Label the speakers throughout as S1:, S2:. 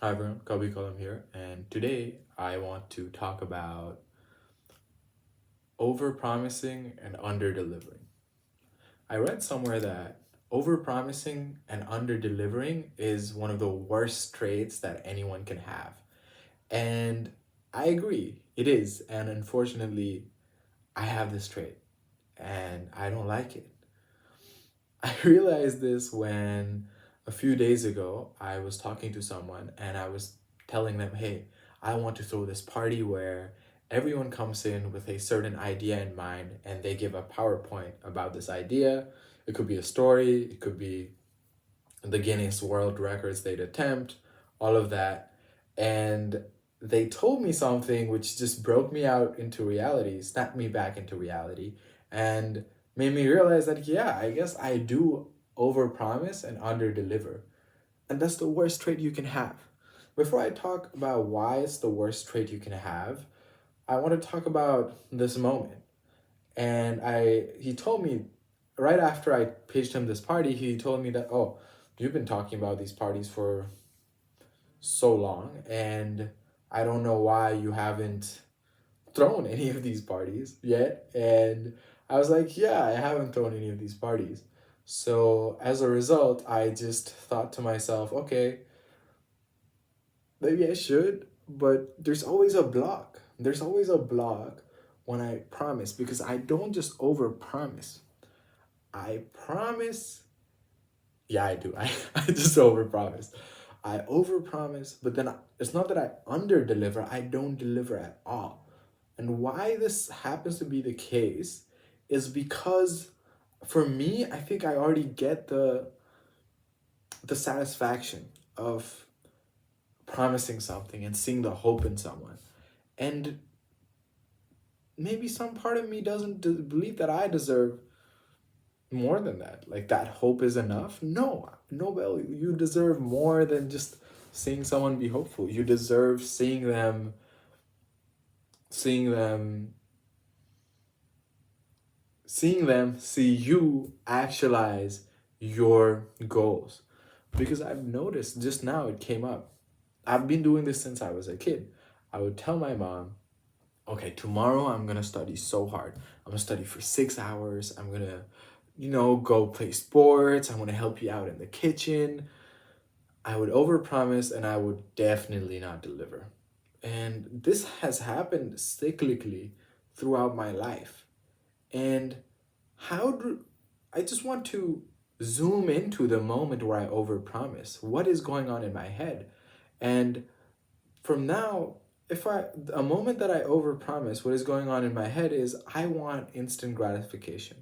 S1: Hi everyone, Kabi Kalam here, and today I want to talk about overpromising and under-delivering. I read somewhere that overpromising and under-delivering is one of the worst traits that anyone can have. And I agree, it is, and unfortunately, I have this trait, and I don't like it. I realized this when a few days ago I was talking to someone and I was telling them, hey, I want to throw this party where everyone comes in with a certain idea in mind and they give a PowerPoint about this idea. It could be a story, it could be the Guinness World Records they'd attempt, all of that. And they told me something which just broke me out into reality, snapped me back into reality, and made me realize that, yeah, I guess I do overpromise and underdeliver. And that's the worst trait you can have. Before I talk about why it's the worst trait you can have, I want to talk about this moment. And he told me right after I pitched him this party, he told me that, oh, you've been talking about these parties for so long, and I don't know why you haven't thrown any of these parties yet. And I was like, yeah, I haven't thrown any of these parties. So as a result, I just thought to myself, okay, maybe I should, but there's always a block. There's always a block when I promise because I don't just over promise. I promise. Yeah, I do. I just over promise. I over promise, but then it's not that I under deliver, I don't deliver at all. And why this happens to be the case is because for me, I think I already get the satisfaction of promising something and seeing the hope in someone. And maybe some part of me doesn't believe that I deserve more than that. Like that hope is enough. No, Nobel, you deserve more than just seeing someone be hopeful. You deserve seeing them seeing them see you actualize your goals. Because I've noticed just now it came up. I've been doing this since I was a kid. I would tell my mom, okay, tomorrow I'm gonna study so hard. I'm gonna study for 6 hours. I'm gonna, go play sports. I'm gonna help you out in the kitchen. I would overpromise and I would definitely not deliver. And this has happened cyclically throughout my life. And how do I just want to zoom into the moment where I overpromise? What is going on in my head? And from now, if I a moment that I overpromise, what is going on in my head is I want instant gratification.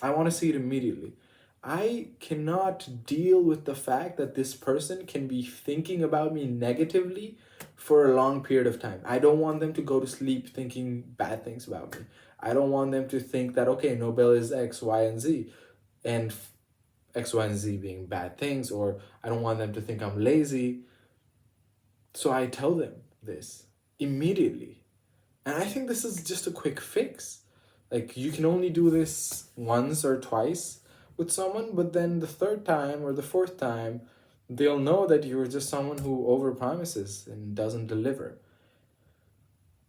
S1: I want to see it immediately. I cannot deal with the fact that this person can be thinking about me negatively for a long period of time. I don't want them to go to sleep thinking bad things about me. I don't want them to think that, okay, Nobel is X, Y, and Z, and X, Y, and Z being bad things, or I don't want them to think I'm lazy. So I tell them this immediately. And I think this is just a quick fix. Like you can only do this once or twice with someone, but then the third time or the fourth time, they'll know that you're just someone who overpromises and doesn't deliver.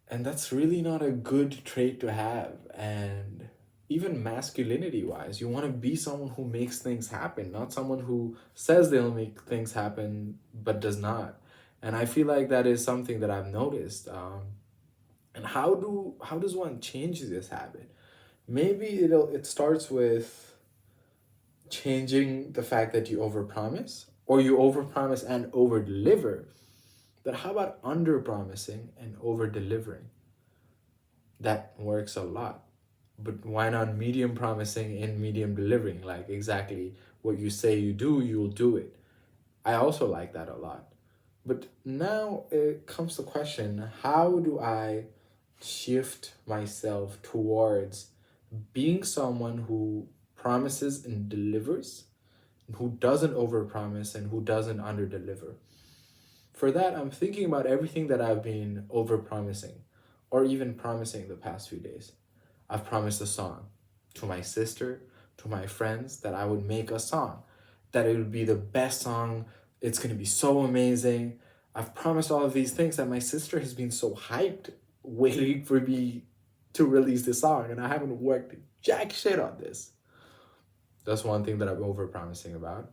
S1: And that's really not a good trait to have. And even masculinity wise, you want to be someone who makes things happen, not someone who says they'll make things happen but does not. And I feel like that is something that I've noticed. And how does one change this habit? Maybe it starts with changing the fact that you overpromise or you overpromise and overdeliver. But how about underpromising and over-delivering? That works a lot. But why not medium promising and medium delivering? Like exactly what you say you do, you'll do it. I also like that a lot. But now it comes to the question, how do I shift myself towards being someone who promises and delivers, who doesn't overpromise and who doesn't underdeliver? For that, I'm thinking about everything that I've been overpromising or even promising the past few days. I've promised a song to my sister, to my friends, that I would make a song, that it would be the best song. It's going to be so amazing. I've promised all of these things that my sister has been so hyped waiting for me to release this song, and I haven't worked jack shit on this. That's one thing that I'm over promising about.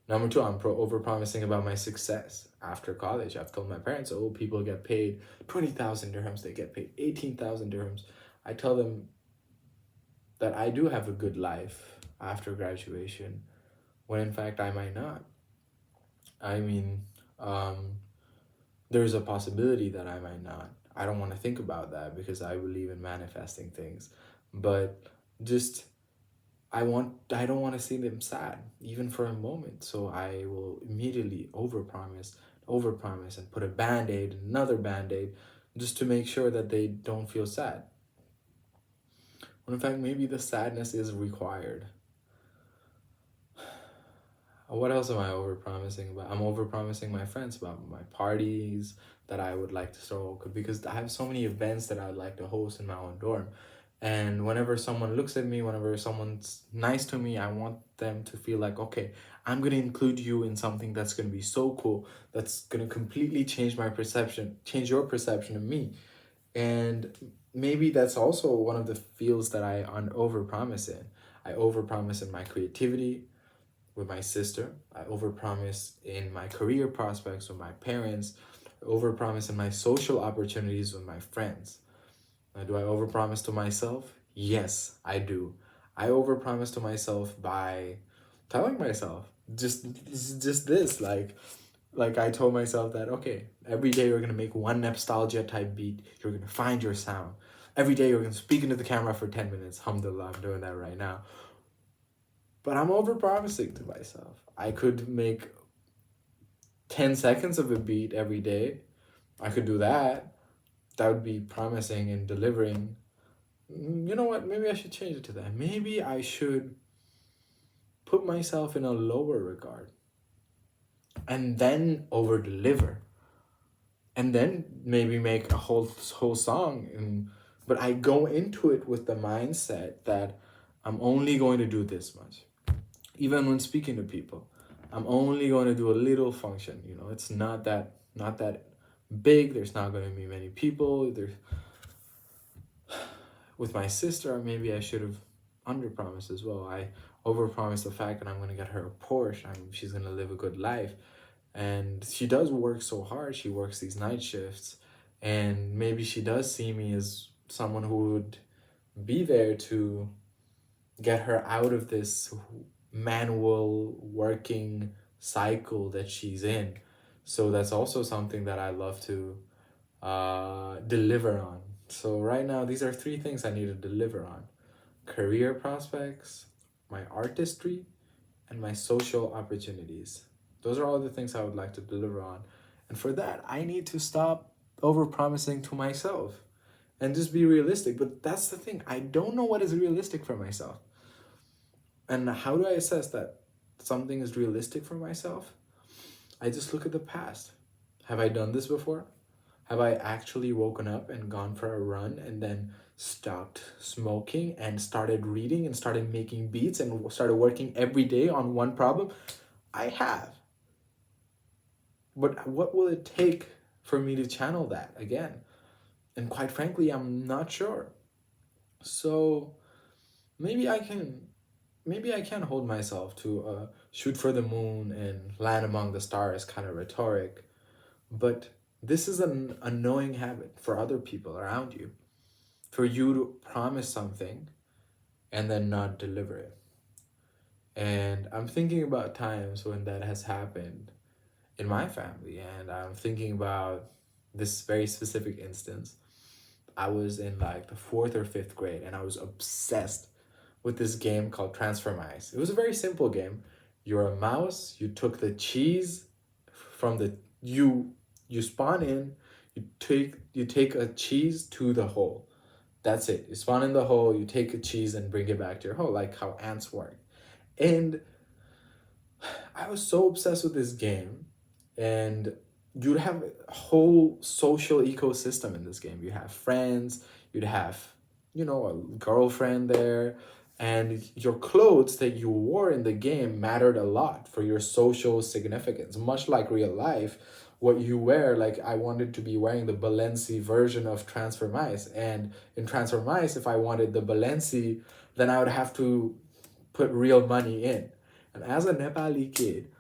S1: Number two, I'm over promising about my success after college. I've told my parents, oh, people get paid 20,000 dirhams, they get paid 18,000 dirhams. I tell them that I do have a good life after graduation, when in fact I might not. I mean, um, there's a possibility that I might not. I don't want to think about that because I believe in manifesting things. But just I don't want to see them sad even for a moment. So I will immediately overpromise and put a band-aid, another band-aid, just to make sure that they don't feel sad. When in fact maybe the sadness is required. What else am I overpromising about? I'm overpromising my friends about my parties that I would like to throw, because I have so many events that I would like to host in my own dorm. And whenever someone looks at me, whenever someone's nice to me, I want them to feel like, okay, I'm going to include you in something that's going to be so cool, that's going to completely change your perception of me. And maybe that's also one of the fields that I overpromise in. I overpromise in my creativity with my sister. I overpromise in my career prospects with my parents. I overpromise in my social opportunities with my friends. Now, do I overpromise to myself? Yes, I do. I overpromise to myself by telling myself just this, like I told myself that, okay, every day you're gonna make one nostalgia type beat. You're gonna find your sound. Every day you're gonna speak into the camera for 10 minutes. Alhamdulillah, I'm doing that right now. But I'm overpromising to myself. I could make 10 seconds of a beat every day. I could do that. That would be promising and delivering. You know what? Maybe I should change it to that. Maybe I should put myself in a lower regard and then over deliver, and then maybe make a whole song. And but I go into it with the mindset that I'm only going to do this much. Even when speaking to people, I'm only going to do a little function. It's not that big. There's not going to be many people. There's with my sister, maybe I should have underpromised as well. I overpromised the fact that I'm gonna get her a Porsche. She's gonna live a good life, and she does work so hard. She works these night shifts, and maybe she does see me as someone who would be there to get her out of this manual working cycle that she's in. So that's also something that I love to deliver on. So right now, these are three things I need to deliver on: career prospects, my artistry, and my social opportunities. Those are all the things I would like to deliver on. And for that, I need to stop over promising to myself and just be realistic. But that's the thing. I don't know what is realistic for myself. And how do I assess that something is realistic for myself? I just look at the past. Have I done this before? Have I actually woken up and gone for a run and then stopped smoking and started reading and started making beats and started working every day on one problem? I have. But what will it take for me to channel that again? And quite frankly, I'm not sure. So maybe I can hold myself to shoot for the moon and land among the stars kind of rhetoric. But this is an annoying habit for other people around you, for you to promise something and then not deliver it. And I'm thinking about times when that has happened in my family, and I'm thinking about this very specific instance. I was in like the fourth or fifth grade, and I was obsessed with this game called Transformize. It was a very simple game. You're a mouse. You took the cheese from the you spawn in. You take a cheese to the hole. That's it. You spawn in the hole. You take a cheese and bring it back to your hole, like how ants work. And I was so obsessed with this game, and you'd have a whole social ecosystem in this game. You have friends, you'd have, a girlfriend there, and your clothes that you wore in the game mattered a lot for your social significance, much like real life. what you wear. Like I wanted to be wearing the Balenci version of Transfer Mice, and in Transfer Mice, if I wanted the Balenci, then I would have to put real money in. And as a Nepali kid,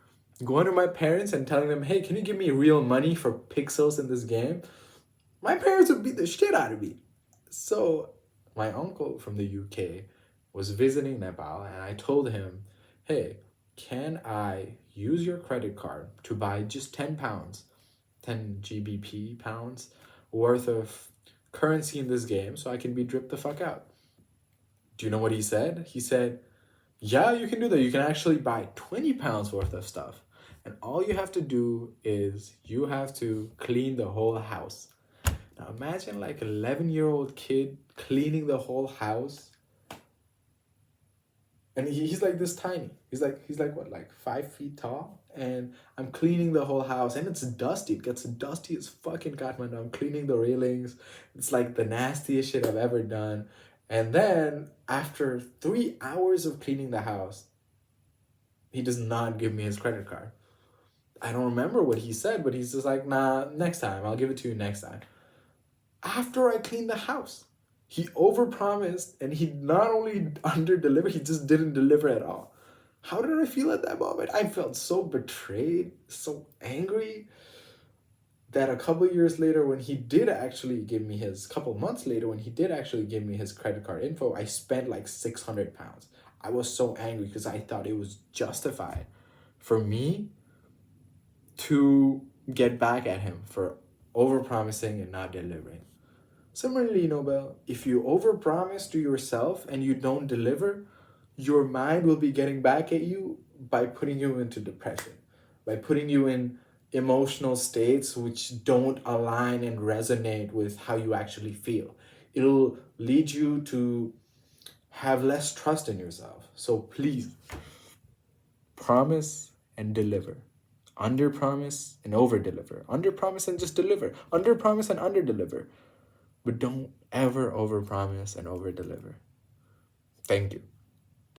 S1: going to my parents and telling them, hey, can you give me real money for pixels in this game? My parents would beat the shit out of me. So my uncle from the UK was visiting Nepal, and I told him, hey, can I use your credit card to buy just 10 pounds, 10 GBP pounds worth of currency in this game so I can be dripped the fuck out? Do you know what he said? He said, yeah, you can do that. You can actually buy 20 pounds worth of stuff. And all you have to do is you have to clean the whole house. Now imagine like an 11-year-old kid cleaning the whole house. And he's like this tiny. He's like what, like 5 feet tall? And I'm cleaning the whole house, and it's dusty. It gets dusty as fucking Kathmandu. I'm cleaning the railings. It's like the nastiest shit I've ever done. And then after 3 hours of cleaning the house, he does not give me his credit card. I don't remember what he said, but he's just like, nah, next time. I'll give it to you next time. After I cleaned the house, he overpromised, and he not only under-delivered, he just didn't deliver at all. How did I feel at that moment? I felt so betrayed, so angry, that a couple years later, when he did actually give me his, couple months later, when he did actually give me his credit card info, I spent like 600 pounds. I was so angry because I thought it was justified for me to get back at him for overpromising and not delivering. Similarly, Nobel, if you overpromise to yourself and you don't deliver, your mind will be getting back at you by putting you into depression, by putting you in emotional states which don't align and resonate with how you actually feel. It'll lead you to have less trust in yourself. So please, promise and deliver. Under promise and over deliver. Under promise and just deliver. Under promise and under deliver. But don't ever over promise and over deliver. Thank you.